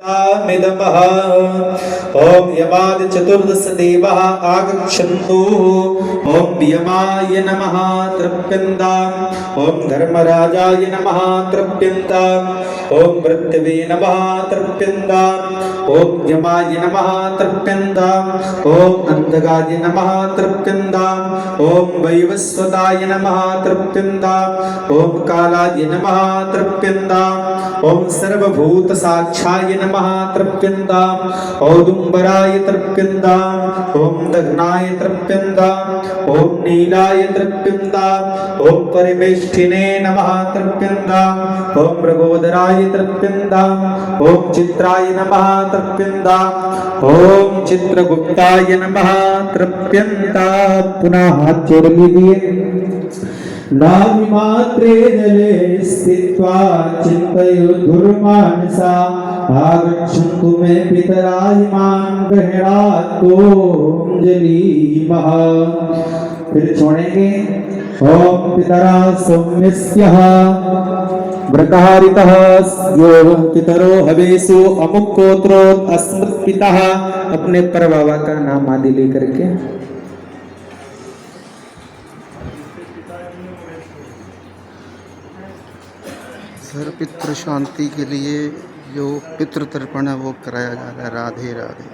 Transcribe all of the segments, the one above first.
मिदमः ओम यमाद चतुर्दश देवाः आगच्छन्तु ओम यमाय नमः तृप्यन्ताम् ओम धर्मराजाय नमः तृप्यन्ताम् ओम पृथ्वी नमः तृप्यन्ताम् ओम यमाय नमः तृप्यन्ताम् ओम अंधकाय नमः तृप्यन्ताम् ओम वैवस्वताय नमः तृप्यन्ताम् ओम कालाय नमः तृप्यन्ताम् ओम सर्वभूत साक्षाय नमः तृप्यन्ताम् औदुम्बराय तृप्यन्ताम् ओम दग्नाय तृप्यन्ताम् ओम नीलाय तृप्यन्ताम् ओम परिवेष्टिने नमः तृप्यन्ताम् ओम मृगोदराय तृप्यन्ताम् ओम चित्राय नमः तृप्यन्ताम् ओम चित्रगुप्ताय नमः तृप्यन्ताम्। पुनः हाथ जोड़ लीजिए। नाभिमात्रे जले स्थित्वा चिन्तयेयुर्मानसा आगच्छन्तु मे पितराहिमान् गृह्णातोऽञ्जलिमः। फिर छोड़ेंगे। ओम पितरा सौम्यस्यः व्रतहारितः यो पितरो हवेषु अमुक्कोत्रो अस्मत्पितः। अपने पर बाबा का नाम आदि लेकर के सर पितृ शांति के लिए जो पितृ तर्पण है वो कराया जा रहा है। राधे राधे।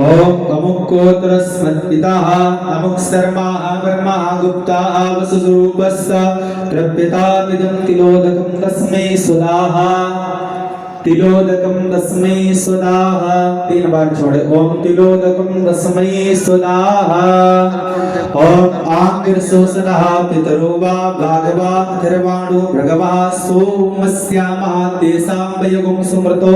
ओम अमुक्कोत्र स्मत्पितः अमुक शर्मा वर्मा गुप्ता वसुरूपस्य तृप्यतामिदं तिलोदकं तस्मै स्वाहा तिलोदकं तस्मै स्वाहा। 3 बार छोड़े। ओम तिलोदकं तस्मै स्वाहा ओम आंगिरसोसनः पितरो वा भागवा अथर्वाणो भृगवा सोमस्यामः तेषां वयगुं सुमृतो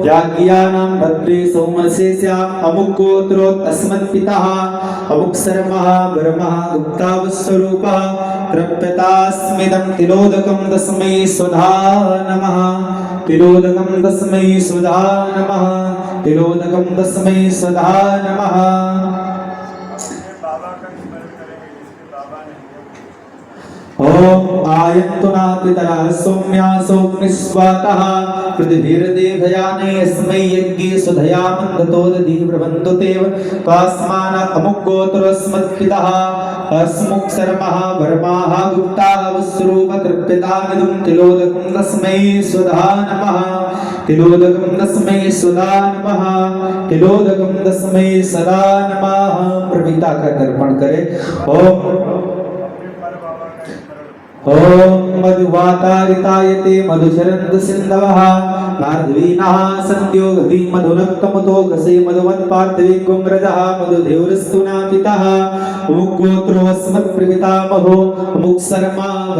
याज्ञानां भद्रे सोमस्याम् अमुक्कोत्रोत् अस्मत्पितः अमुक शर्मः वर्मः गुप्तावस्वरूपः तृप्यतास्मिदं तिलोदकं तस्मै स्वधा नमः तिलोदकं तस्मै स्वधा नमः तिलोदकं तस्मै स्वधा नमः। ओम आयन्तु न पितरः सौम्यासो निस्वातः पृथिवीर्देवयाने अस्मै यज्ञे सुधया मन्दतो दधि प्रबन्धु तेव तस्मान् अमुक्कोत्रस्मत्पितः अस्मुक् शर्मः वर्माः गुप्ताः वस्रूप तृप्यतामिदं तिलोदकं तस्मै स्वधा नमः तिलोदकं तस्मै स्वधा नमः तिलोदकं तस्मै सदा नमः। प्रवीता का तर्पण करें। ओम मधुवातारितायते मधुचरन्द सिन्धवः माधवीनः सन्ध्योगधि मधुनक्तमतो गसे मधुवत्पार्थवे कुम्रजः मधुदेवरस्तु नापितः मुक्कोत्रोऽस्मत्प्रवितामहो मुक् शर्मा